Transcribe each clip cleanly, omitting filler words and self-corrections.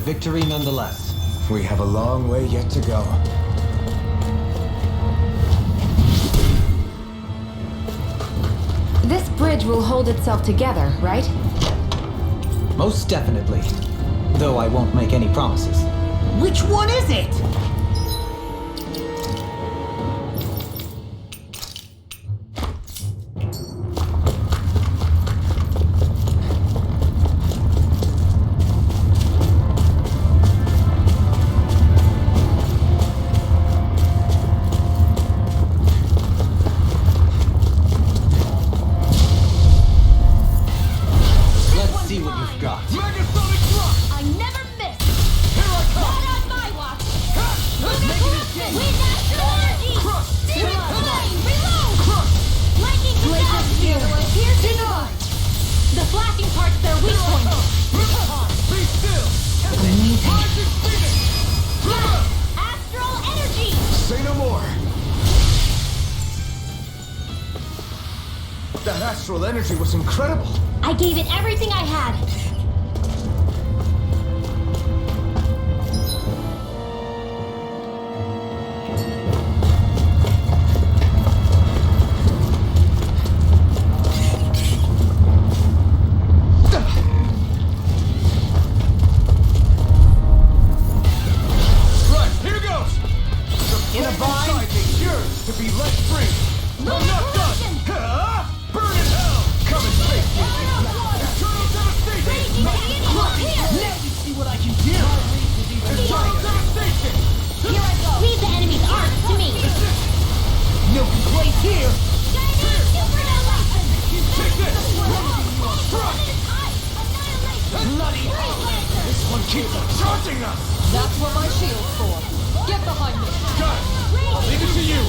victory nonetheless. We have a long way yet to go. This bridge will hold itself together, right? Most definitely. Though I won't make any promises. Which one is it? See what you've got. Megasonic thrust! I never miss! Here I come! Not on my watch! Negative We natural energy! Crush! Searing flame! Reload! Crush! Lightning Blazer catastrophe! Piercing denied! The flashing part's their weak point! Be still! Amazing. Isaac Phoenix! Yes! Astral energy! Say no more! That astral energy was incredible! I gave it everything I had! Right, here goes! The flame inside me yearns to be let free! I'm not done! Huh? Burn in hell! Come and face me! Eternal devastation! Now you see what I can do! Eternal devastation! Here I go! Leave the enemy's arms to me! No complaints here! Shining supernova! Take this! Bloody hell! This one keeps on charging us! That's what my shield's for. Get behind me. Got it! I'll leave it to you!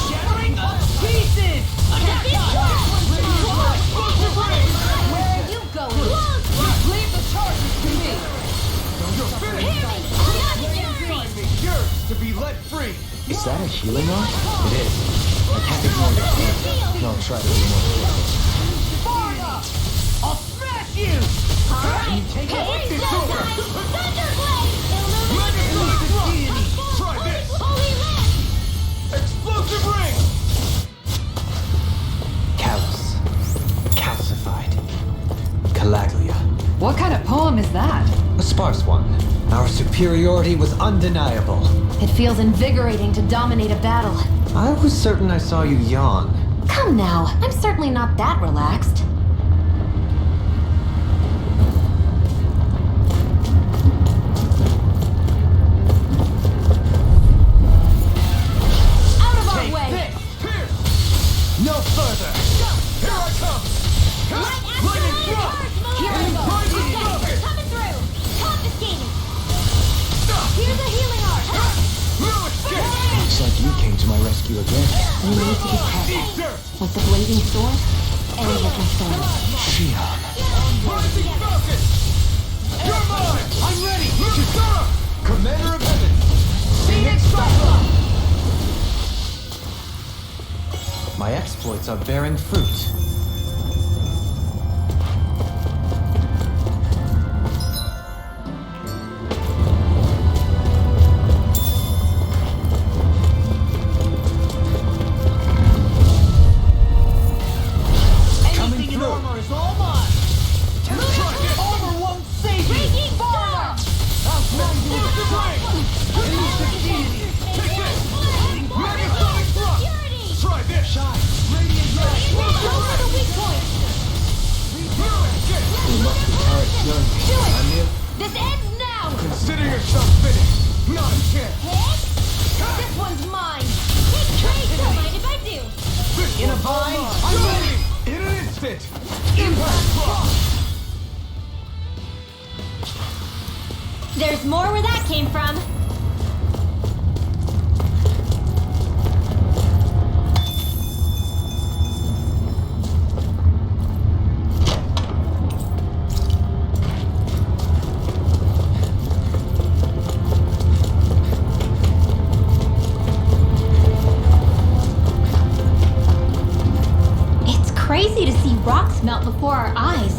Shattering to pieces! Where are you going? Leave the charges to me. You're finished! Inside me yearns to be let free! Is that a healing art? It is. I can't ignore your pain. I'll try to be more careful. Far enough! I'll smash you! Take it! It's over! Thunderblade! Megasonic thrust! Try this! Holy Land! Explosive ring! Callous. Calcified. Calaglia. What kind of poem is that? A sparse one. Our superiority was undeniable. It feels invigorating to dominate a battle. I was certain I saw you yawn. Come now, I'm certainly not that relaxed. Out of our Take way! this! Pierce! No further! Here I come! Lightning thrust! Here I go! Lightning Okay, rocket! coming through! Confiscating! Here's a healing art! No escape! Looks like you came to my rescue again. We need to be careful. Eat dirt! With the blazing sword and the concern. Shion. Rising Falcon! You're mine! I'm ready! Chizuru! Commander of Heaven! Phoenix Cyclops! My exploits are bearing fruit. Anything in armor is all mine! Armor won't save you! Raging storm! Explosive ring! Elusive deity! Take this! Megasonic thrust! Security! Try this! Shine! Radiant light! Those are the weak points! No escape! We must prepare it journey. Do it! I'm here. This ends now! Consider yourself finished! Not a chance! Hit! This one's mine! Take trade! Don't mind if I do! This In a one's all bind? mine. I'm ready! In an instant! Impact thrust! There's more where that came from! Crazy to see rocks melt before our eyes.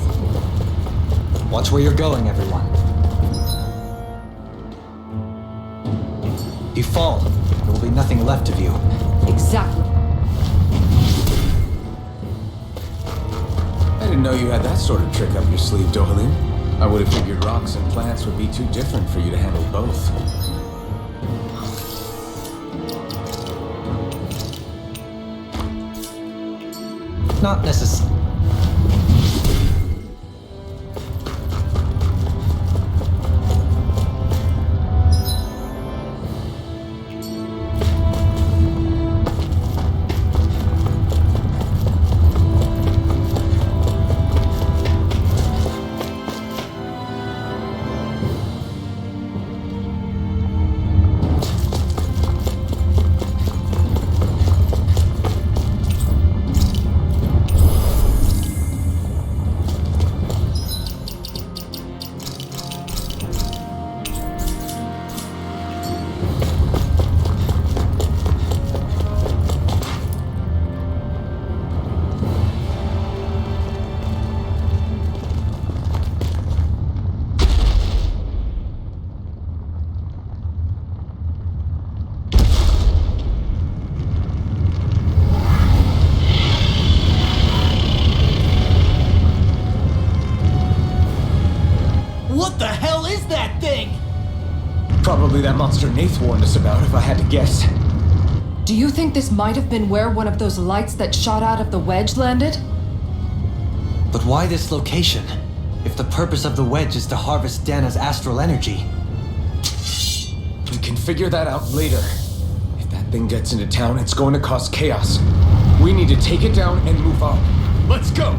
Watch where you're going, everyone. If you fall, there will be nothing left of you. Exactly. I didn't know you had that sort of trick up your sleeve, Dohalim. I would have figured rocks and plants would be too different for you to handle both. Not necessarily. What the hell is that thing? Probably that monster Nath warned us about, if I had to guess. Do you think this might have been where one of those lights that shot out of the wedge landed? But why this location? If the purpose of the wedge is to harvest Dana's astral energy. We can figure that out later. If that thing gets into town, it's going to cause chaos. We need to take it down and move on. Let's go!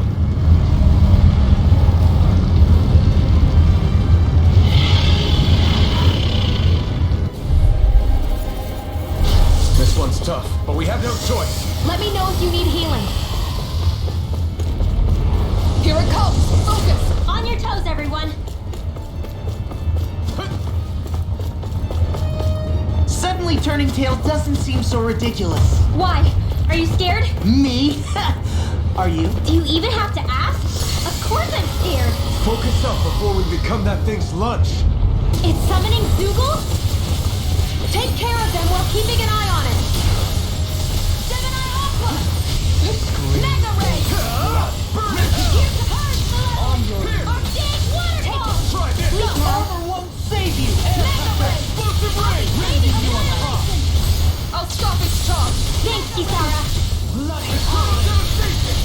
This one's tough, but we have no choice. Let me know if you need healing. Here it comes! Focus! On your toes, everyone. Suddenly turning tail doesn't seem so ridiculous. Why? Are you scared? Me? Are you? Do you even have to ask? Of course I'm scared. Focus up before we become that thing's lunch. It's summoning Zoogle? Take care of them while keeping an eye on it. Gemini Aqua! Mega Ray! Here's the purge, Philip! Arctic Waterfall! Try this! Please no! Armor won't save you! Mega Ray! Explosive ray! Annihilation! I'll stop its charge! Thanks, Kisara! Bloody Devastation!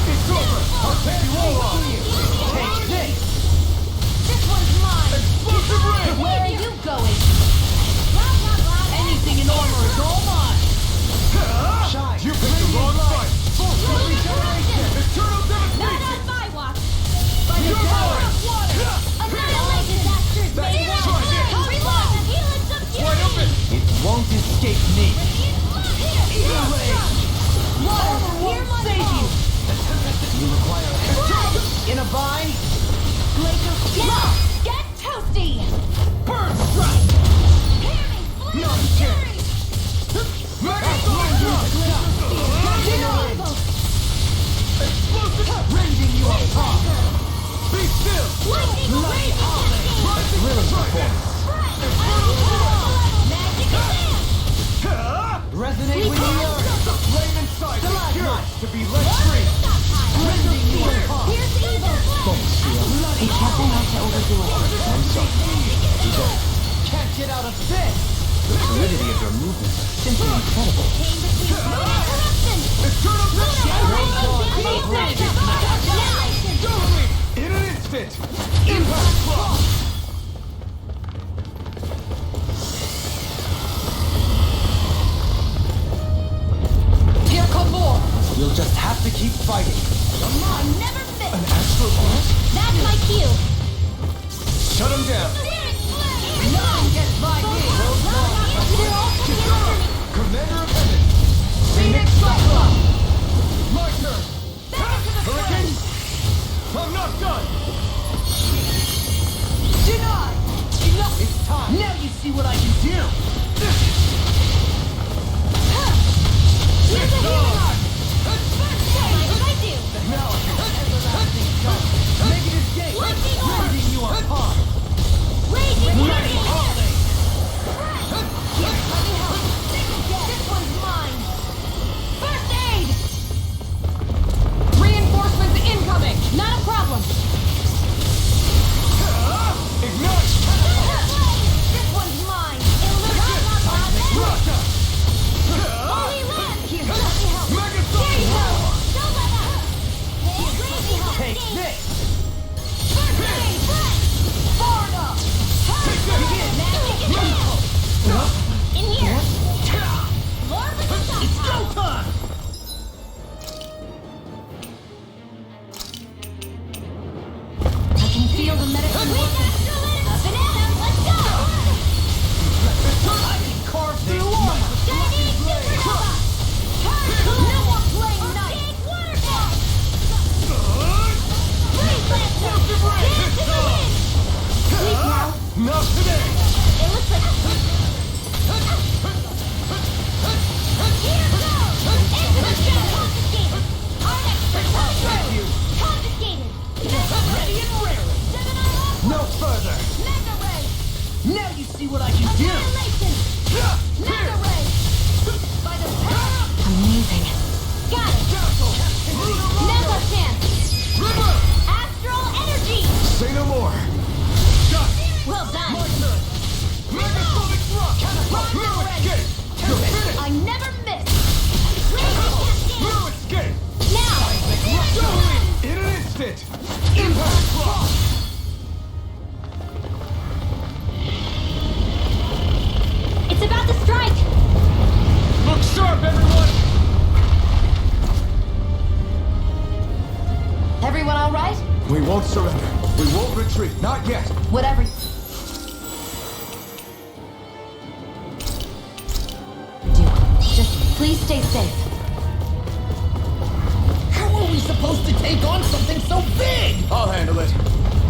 It's over! I'll take you all on! Take this! This one's mine! Explosive ray! Where are you going? Anything in armor is all mine! Shine! You picked the wrong fight! Eternal Not devastation! on my watch! By the You're power mine! of water! Annihilate disasters, That's baby! right, yeah. Reload! Heal and subdue! Wide open! It won't escape me! Here! Ray! Armor won't save you! You require help. In a bind? Glacial Steel! Now, get toasty! Burn strike! Hear me! Flee! Not a chance! Rending you apart! Be still! Lightning Bloody raging! Thrilling performance! Magic advance! Resonate with the earth! The flame inside is Stalagmite. yours to be let free! Rending you apart! Here's the evil! Be careful not to overdo it. I'm sorry. Can't get out of this! The fluidity of your movements are simply incredible. Came between corruption! Eternal Now! In an instant! Impact block! Here come more! You'll just have to keep fighting. Come on, never miss! An astral art? That's my cue! Shut him down! None gets by me! They're all coming after me! Commander of Heaven! Phoenix Cyclone! My turn! Hurricane! I'm not done! Not today! It looks like... Here goes! Into the jet! Confiscated! Our expert coming through! Confiscated! Ready and raring. Gemini Aqua! No further! Mega Ray! Now you see what I can do. Annihilation! Mega Ray! By the power... Amazing. Got it! Mega Chance! Astral Energy! Say no more! Got it! Well done! Megasonic thrust! Rondo No Ray! escape! You're finished! I never miss! Laser Cascade! No escape! Now! In an instant! Impact thrust! It's about to strike! Look sharp, everyone! Everyone all right? We won't surrender. We won't retreat, not yet! Whatever. Do. Just please stay safe. How are we supposed to take on something so big? I'll handle it.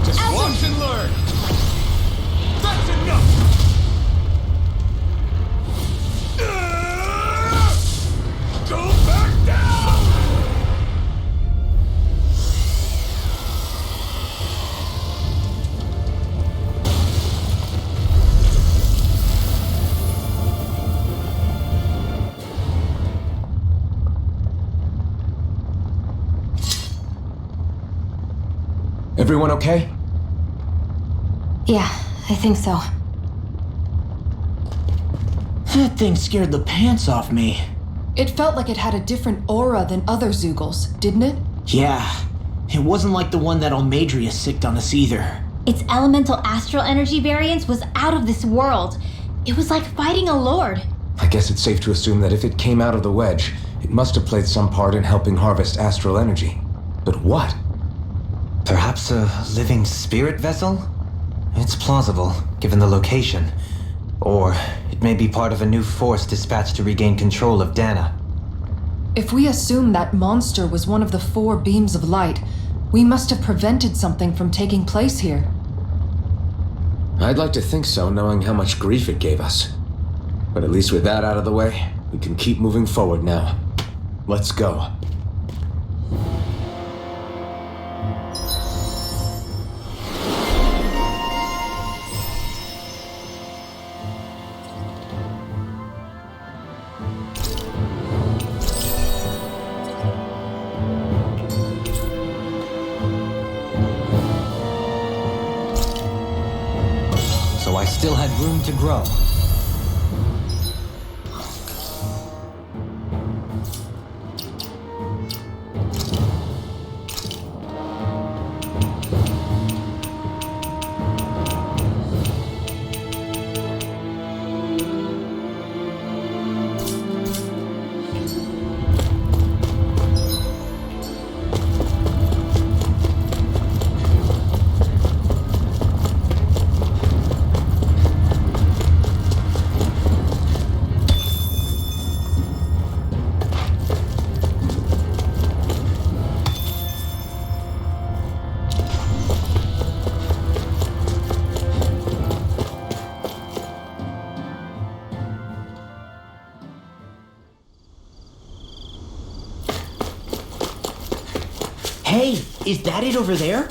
Just Alpha. watch and learn! That's enough! Don't back down! Everyone okay? Yeah, I think so. That thing scared the pants off me. It felt like it had a different aura than other Zeugles, didn't it? Yeah, it wasn't like the one that Almadria sicked on us either. Its elemental astral energy variance was out of this world. It was like fighting a lord. I guess it's safe to assume that if it came out of the wedge, it must have played some part in helping harvest astral energy. But what? Perhaps a living spirit vessel? It's plausible, given the location. Or it may be part of a new force dispatched to regain control of Dana. If we assume that monster was one of the 4 beams of light, we must have prevented something from taking place here. I'd like to think so, knowing how much grief it gave us. But at least with that out of the way, we can keep moving forward now. Let's go. So I still had room to grow. Hey, is that it over there?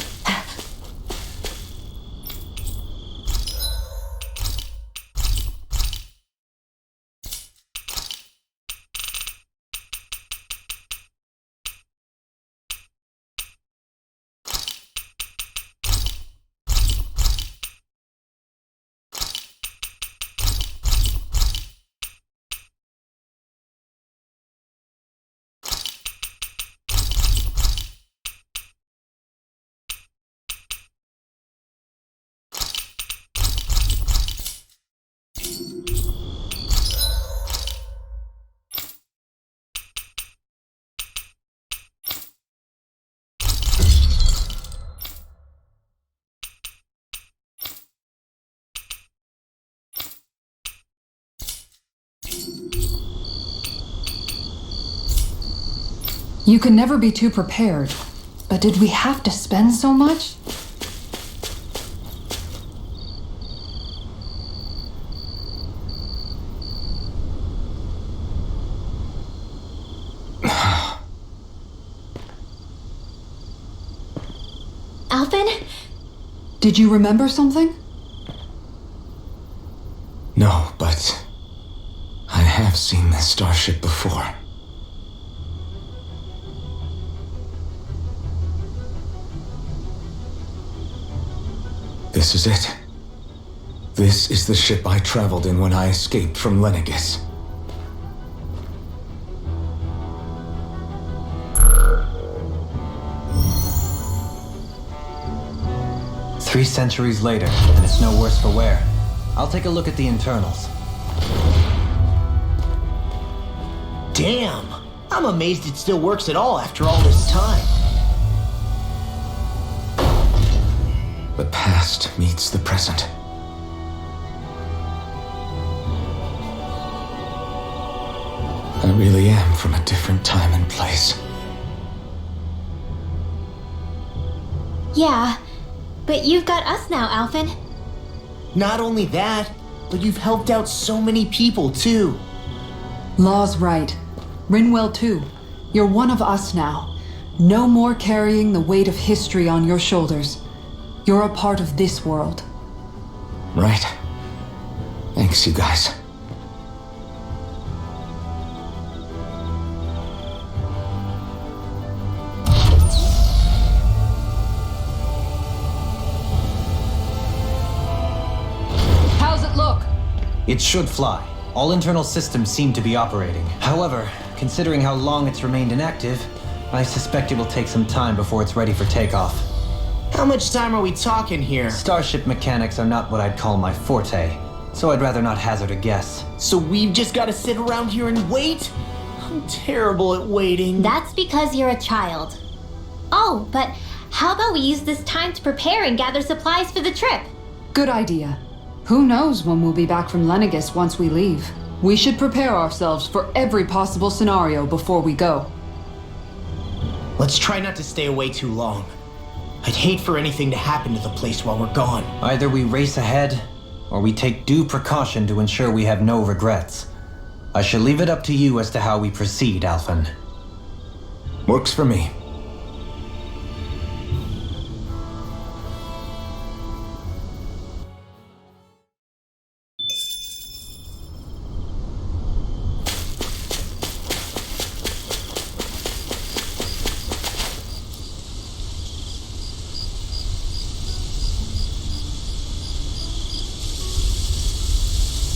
You can never be too prepared. But did we have to spend so much? Alphen? Did you remember something? No, but I have seen this starship before. This is it. This is the ship I traveled in when I escaped from Lenegis. Three centuries later, and it's no worse for wear. I'll take a look at the internals. Damn! I'm amazed it still works at all after all this time. The past meets the present. I really am from a different time and place. Yeah, but you've got us now, Alphen. Not only that, but you've helped out so many people too. Law's right. Rinwell too. You're one of us now. No more carrying the weight of history on your shoulders. You're a part of this world. Right. Thanks, you guys. How's it look? It should fly. All internal systems seem to be operating. However, considering how long it's remained inactive, I suspect it will take some time before it's ready for takeoff. How much time are we talking here? Starship mechanics are not what I'd call my forte, so I'd rather not hazard a guess. So we've just gotta sit around here and wait? I'm terrible at waiting. That's because you're a child. Oh, but how about we use this time to prepare and gather supplies for the trip? Good idea. Who knows when we'll be back from Lenegis once we leave? We should prepare ourselves for every possible scenario before we go. Let's try not to stay away too long. I'd hate for anything to happen to the place while we're gone. Either we race ahead, or we take due precaution to ensure we have no regrets. I shall leave it up to you as to how we proceed, Alphen. Works for me.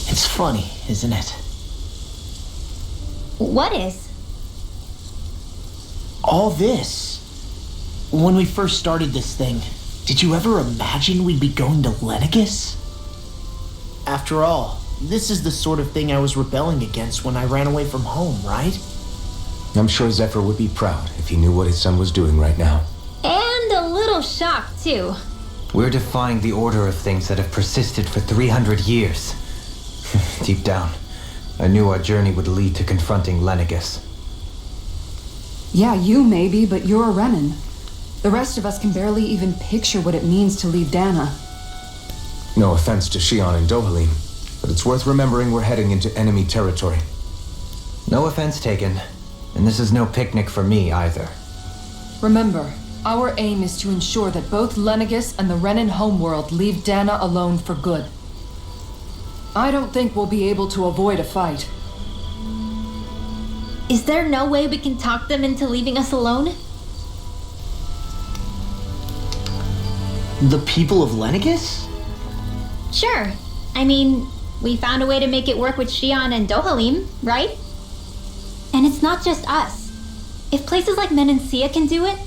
It's funny, isn't it? What is? All this. When we first started this thing, did you ever imagine we'd be going to Lenegis? After all, this is the sort of thing I was rebelling against when I ran away from home, right? I'm sure Zephyr would be proud if he knew what his son was doing right now. And a little shocked, too. We're defying the order of things that have persisted for 300 years. Deep down, I knew our journey would lead to confronting Lenegis. Yeah, you maybe, but you're a Renan. The rest of us can barely even picture what it means to leave Dana. No offense to Shion and Dohalim, but it's worth remembering we're heading into enemy territory. No offense taken, and this is no picnic for me either. Remember, our aim is to ensure that both Lenegis and the Renan homeworld leave Dana alone for good. I don't think we'll be able to avoid a fight. Is there no way we can talk them into leaving us alone? The people of Lenegis? Sure. I mean, we found a way to make it work with Shion and Dohalim, right? And it's not just us. If places like Menancia can do it,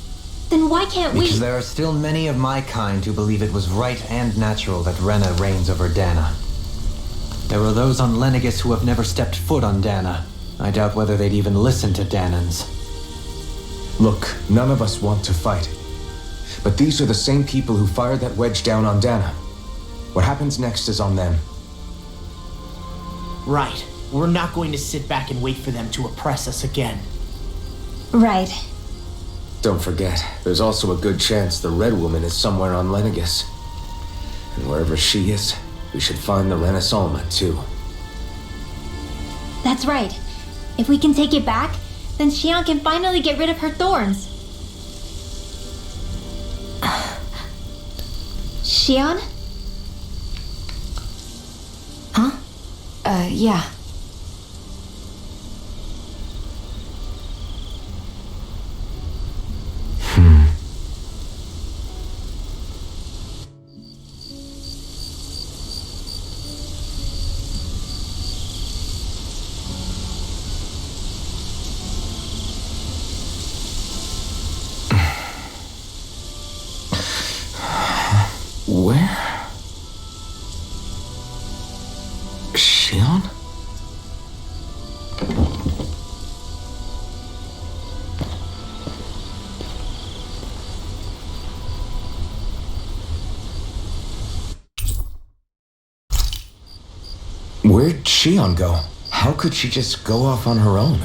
then why can't we? Because there are still many of my kind who believe it was right and natural that Rena reigns over Dana. There are those on Lenegis who have never stepped foot on Dana. I doubt whether they'd even listen to Danans. Look, none of us want to fight. But these are the same people who fired that wedge down on Dana. What happens next is on them. Right. We're not going to sit back and wait for them to oppress us again. Right. Don't forget, there's also a good chance the Red Woman is somewhere on Lenegis. And wherever she is, we should find the Renaissance too. That's right. If we can take it back, then Shion can finally get rid of her thorns. Shion? Huh? Yeah. Where? Shion? Where'd Shion go? How could she just go off on her own?